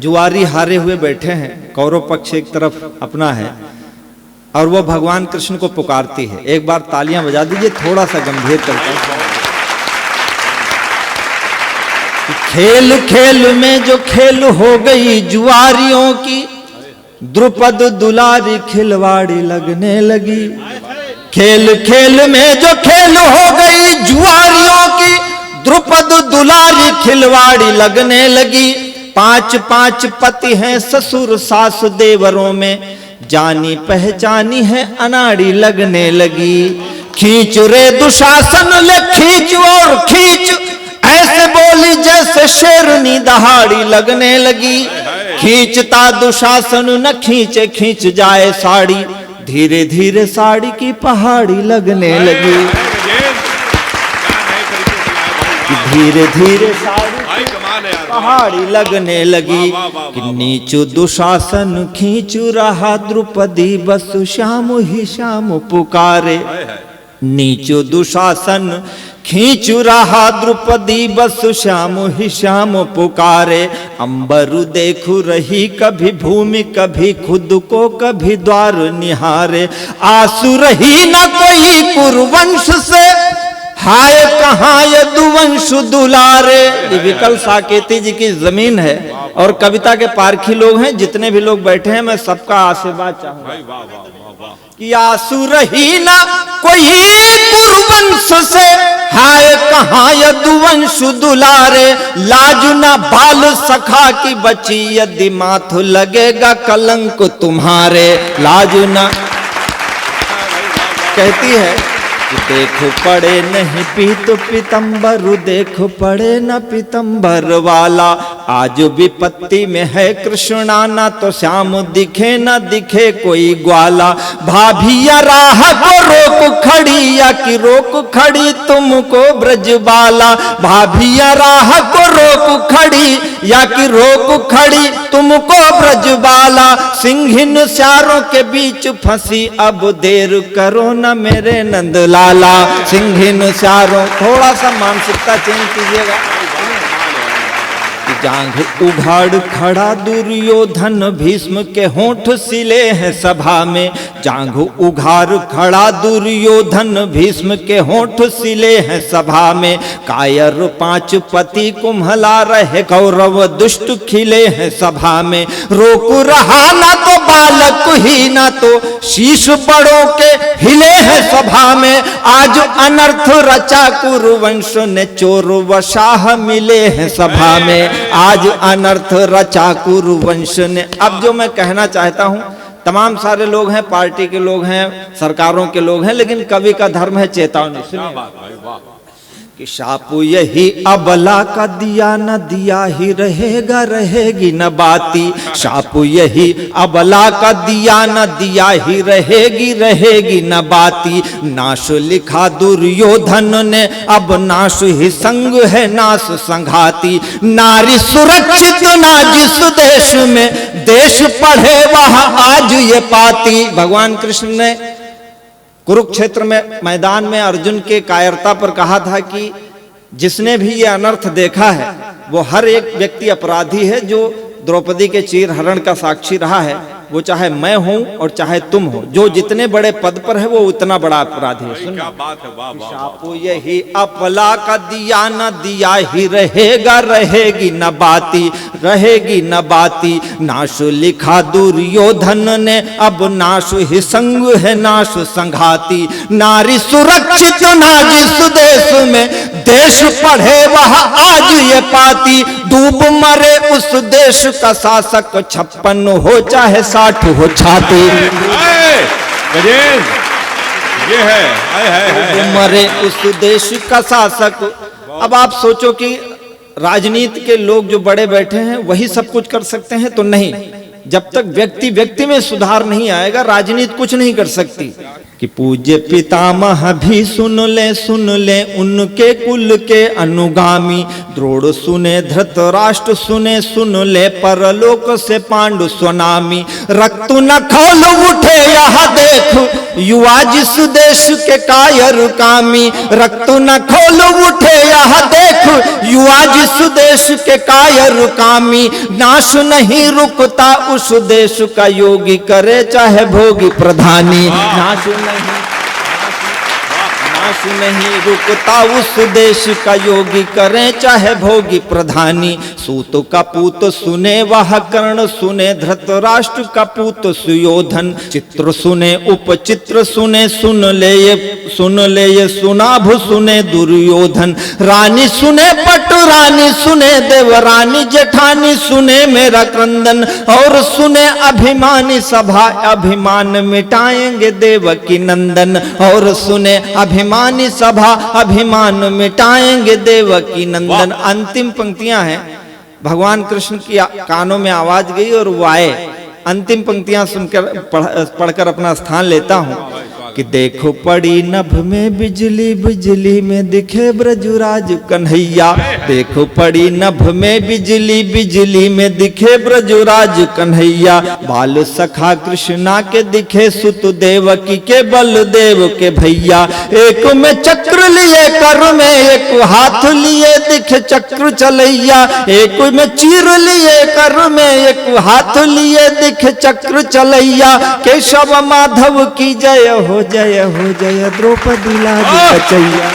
जुआरी हारे हुए बैठे हैं, कौरव पक्ष एक तरफ अपना है और वो भगवान कृष्ण को पुकारती है। एक बार तालियां बजा दीजिए, थोड़ा सा गंभीर करके। खेल खेल में जो खेल हो गई जुआरियों की, द्रुपद दुलारी खिलवाड़ी लगने लगी। खेल खेल में जो खेल हो गई जुआरियों की, द्रुपद दुलारी खिलवाड़ी लगने लगी। 5 पति हैं ससुर सास देवरों में, जानी पहचानी है अनाड़ी लगने लगी। खींच रे दुशासन ले खींच और खींच, ऐसे बोली जैसे शेरनी दहाड़ी लगने लगी। खींचता दुशासन न खींचे खींच जाए साड़ी, धीरे धीरे साड़ी की पहाड़ी लगने लगी। धीरे धीरे साड़ी पहाड़ी लगने लगी। कि नीचू दुशासन खींचू रहा द्रुपदी, बस श्याम ही श्याम पुकारे। नीचू दुशासन खींचू रहा द्रुपदी, बस श्याम ही श्याम पुकारे। अंबरु देखू रही कभी भूमि, कभी खुद को कभी द्वार निहारे। आंसू रही न कोई कुरुवंश से, हाय कहाँ यदुवंश दुलारे। ये विकल साकेती जी की जमीन है और कविता के पारखी लोग हैं। जितने भी लोग बैठे हैं मैं सबका आशीर्वाद चाहूंगा कि आंसू रही ना कोई कुरुवंश से, हाय कहाँ यदुवंश दुलारे। लाज ना बाल सखा की बची, यदि माथ लगेगा कलंक तुम्हारे। लाज ना कहती है देखो पड़े नहीं पीत पीतंबर, देखो पड़े न पीतंबर वाला। आज विपत्ति में है कृष्णा, ना तो श्याम दिखे न दिखे कोई ग्वाला। भाभिया राह को रोक खड़ी, या कि रोक खड़ी तुमको ब्रजबाला। भाभिया राह को रोक खड़ी, या कि रोक खड़ी तुमको ब्रजबाला। सिंहिन स्यारों के बीच फंसी, अब देर करो न मेरे नंदलाला। सिंहिन स्यारों, थोड़ा सा मानसिकता चेंज कीजिएगा। जांघ उघाड़ खड़ा दुर्योधन, भीष्म के होंठ सिले हैं सभा में। जांघ उघाड़ खड़ा दुर्योधन, भीष्म के होंठ सिले हैं सभा में। कायर 5 पति कुम्हला रहे, कौरव दुष्ट खिले हैं सभा में। रोक रहा ना तो बालक ही, ना तो शीश बड़ों के हिले हैं सभा में। आज अनर्थ रचा कुरुवंश ने, चोर व शाह मिले हैं सभा में। आज अनर्थ रचा कुरुवंश ने। अब जो मैं कहना चाहता हूं, तमाम सारे लोग हैं, पार्टी के लोग हैं, सरकारों के लोग हैं, लेकिन कवि का धर्म है चेतावनी। सुनिए कि शापू यही अबला का दिया न दिया ही रहेगा, रहेगी न बाती। शापू यही अबला का दिया न दिया ही रहेगी, रहेगी न बाती। नाश लिखा दुर्योधन ने, अब नाश ही संग है नाश संघाती। नारी सुरक्षित ना जिस देश में, देश पढ़े वहां आज ये पाती। भगवान कृष्ण ने कुरुक्षेत्र में मैदान में अर्जुन के कायरता पर कहा था कि जिसने भी ये अनर्थ देखा है वो हर एक व्यक्ति अपराधी है। जो द्रौपदी के चीर हरण का साक्षी रहा है, वो चाहे मैं हूं और चाहे तुम हो, जो जितने बड़े पद पर है वो उतना बड़ा अपराधी है। क्या बात है, वाह वाह। शापू यही अपला का दिया न दिया ही रहेगा, रहेगी न बाती, रहेगी न बाती। नाश लिखा दुर्योधन ने, अब नाश ही संग है नाश संघाती। नारी सुरक्षित ना जिस देश में, देश पढ़े वहां आज ये पाती। डूब मरे उस देश का शासक, 56 हो चाहे 60 हो छाती। ये है मरे उस देश का शासक। अब आप सोचो कि राजनीति के लोग जो बड़े बैठे हैं वही सब कुछ कर सकते हैं, तो नहीं। जब तक व्यक्ति व्यक्ति में सुधार नहीं आएगा, राजनीति कुछ नहीं कर सकती। कि पूज्य पितामह भी सुन ले उनके कुल के अनुगामी। द्रोण सुने धृतराष्ट्र सुन ले परलोक से पांडु स्वनामी। रक्त न खोल उठे यह देख युवा जिस देश के कायर कामी। रक्त न खोल उठे यह देख युवा जिस देश के कायर कामी। नाश नहीं रुकता उस देश का योगी करे चाहे भोगी प्रधानी। नाश नहीं रुकता उस देश का योगी करें चाहे भोगी प्रधानी। सूत का पूत सुने वह कर्ण सुने धृतराष्ट्र का पूत सुयोधन। चित्र सुने उपचित्र सुने सुन ले ये सुनाभ सुने दुर्योधन। रानी सुने पट रानी सुने देवरानी जेठानी सुने मेरा क्रंदन। और सुने अभिमानी सभा अभिमान मिटाएंगे देवकी नंदन। और सुने अभिमानी सभा अभिमान मिटाएंगे देवकी नंदन। अंतिम पंक्तियां हैं, भगवान कृष्ण की कानों में आवाज गई और वो आए। अंतिम पंक्तियां सुनकर पढ़कर अपना स्थान लेता हूं कि देखो पड़ी नभ में बिजली बिजली में दिखे ब्रजराज कन्हैया। देखो पड़ी नभ में बिजली बिजली में दिखे ब्रजराज कन्हैया। बाल सखा कृष्णा के दिखे सुत देवकी के बलदेव के भैया। एक में चक्र लिए कर में एक हाथ लिए दिख चक्र चलैया। एक में चीर लिए कर में एक हाथ लिए दिख चक्र चलैया। केशव माधव की जय हो जय द्रौपदी लाज बचैया।